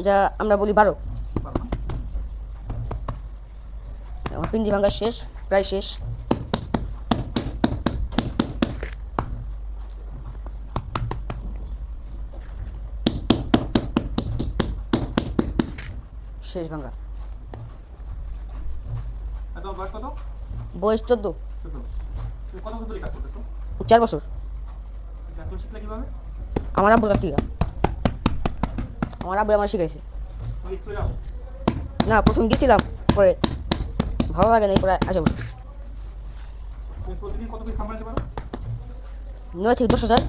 এটা আমরা বলি 12। পারো না? আমার পিন্ডি ভাঙা শেষ, প্রায় শেষ। শেষ ভাঙা। আর তোমার বয়স কত? বয়স 14। ছোট। তুমি কত বছর ধরে কাজ করতেছো? 4 বছর। তুমি শিখলে কিভাবে? আমার আব্বুর কাছ থেকে। আমার আব্বু আমার শিখাইছে। তুমি স্কুলে যাও? না, প্রথম গেছিলাম, পরে ভালো লাগে না, পরে আসে বসছি। তুমি প্রতিদিন কত পিস সামলাতে পারো? 9 থেকে 10,000।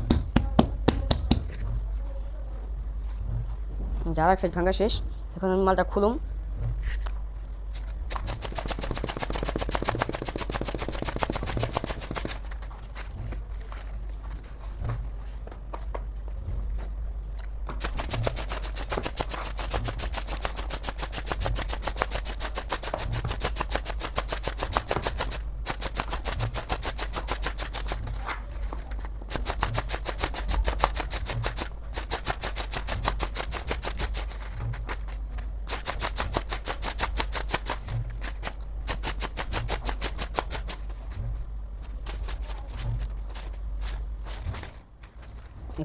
যার এক সাইড ভাঙা শেষ, এখন আমি মালটা খুলুম।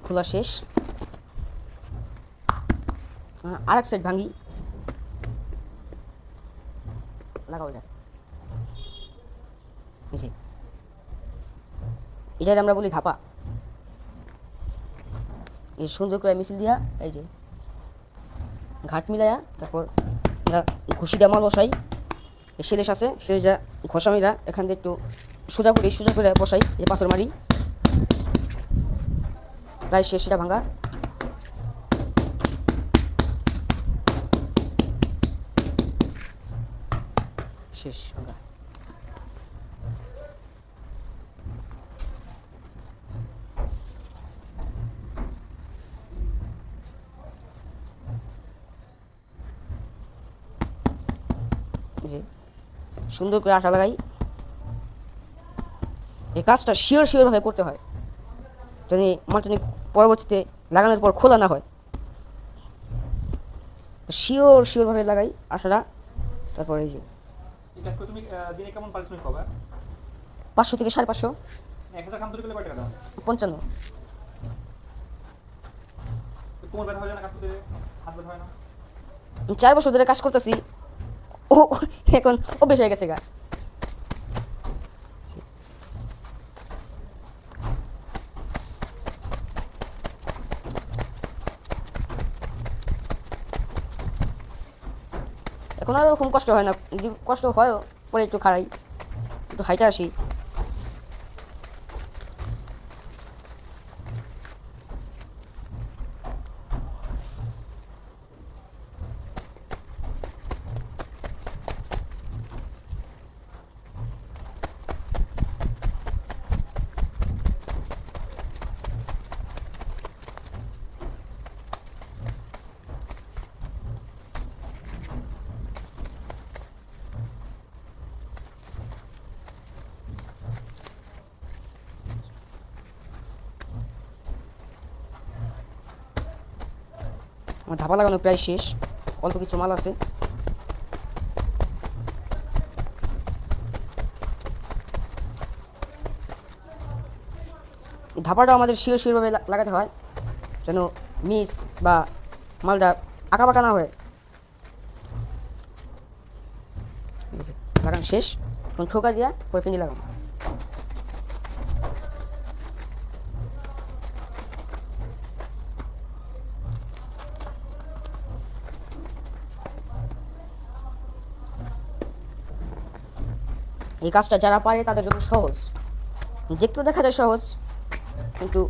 খোলা শেষ। আর এক সাইড ভাঙি, লাগাও এটা। এটাই আমরা বলি ধাপা। এই সুন্দর করে মিছিল দিয়া, এই যে ঘাট মিলাইয়া, তারপর আমরা ঘুষি দিয়ে মাল বসাই। এই শিলেশ আছে, শিলেশটা ঘষামিরা এখান থেকে একটু সোজা করে বসাই, এই পাথর মারি। প্রায় শেষ এটা ভাঙা। শেষ ভাঙা। জি, সুন্দর করে আঠা লাগাই। এই কাজটা শিওরভাবে করতে হয়, যদি মালটা পরবর্তীতে লাগানোর পর খোলা না হয়। শিওরভাবে লাগাই আঠাটা। তারপরে এই যে এই কাজ করে তুমি দিনে কেমন পারিশ্রমিক পাবা? 500 থেকে 550। 1000 কাম তৈরি করলে কয় টাকা দাও? 55। কোমর ব্যথা হয় না কাজ করতে? হাত ব্যথা হয় না? 4 বছর ধরে কাজ করতেছি, ও এখন অভ্যেস হয়ে গেছে গা। এখন আর ওরকম কষ্ট হয় না, যদি কষ্ট হয় পরে একটু খাড়াই, একটু হাইটে আসি। আমার ধাপা লাগানো প্রায় শেষ, অল্প কিছু মাল আছে। ধাপাটা আমাদের শিওরভাবে লাগাতে হয়, যেন মিস বা মালটা আঁকা বাঁকা না হয়। লাগানো শেষ, এখন ঠোকা দিয়া পরে পিন্ডি লাগানো। এই কাজটা যারা পারে তাদের জন্য সহজ, দেখতেও দেখা যায় সহজ, কিন্তু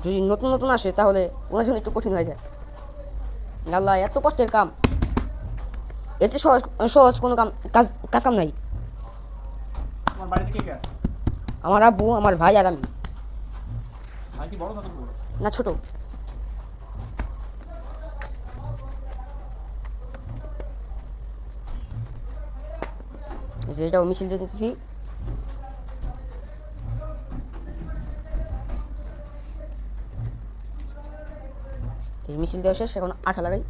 যদি নতুন আসে তাহলে ওনার জন্য একটু কঠিন হয়ে যায়। আল্লাহ, এত কষ্টের কাম, এর চেয়ে সহজ কোনো কাজ কাম নাই। তোমার বাড়িতে কে কে আছে? আমার আব্বু, আমার ভাই আর আমি। ভাই কি বড় না তুমি বড়? না, ছোট। যেটাও মিছিল দিতেছি। মিছিল দেওয়া শেষ, এখন আঠা লাগাই।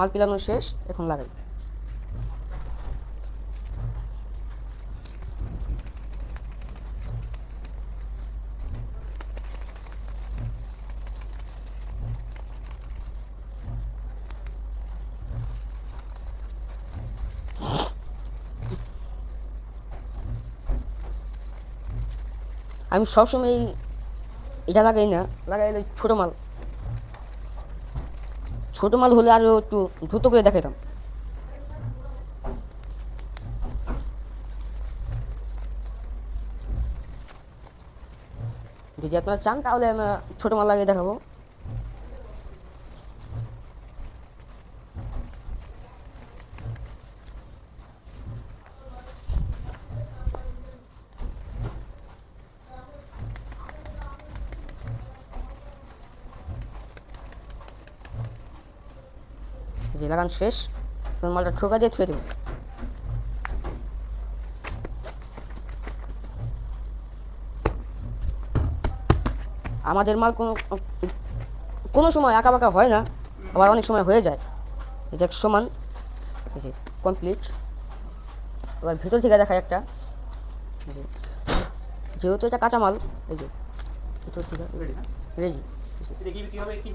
মাল পিলানো শেষ, এখন লাগাই। আমি সবসময় এটা লাগাই না, লাগাইলে ছোটো মাল, ছোটো মাল হলে আরও একটু দ্রুত করে দেখাইতাম। যদি আপনারা চান তাহলে আমরা ছোটো মাল লাগিয়ে দেখাবো। যে লাগান শেষ, তখন মালটা ঠোকা দিয়ে থুয়ে দেবো। আমাদের মাল কোনো সময় আঁকা বাঁকা হয় না, আবার অনেক সময় হয়ে যায়। এই যে সমান, এই যে কমপ্লিট। এবার ভিতর থেকে দেখায় একটা, যেহেতু এটা কাঁচা মাল, এই যে ভিতর থেকে রেডি। এটা কি বিক্রি হবে, কি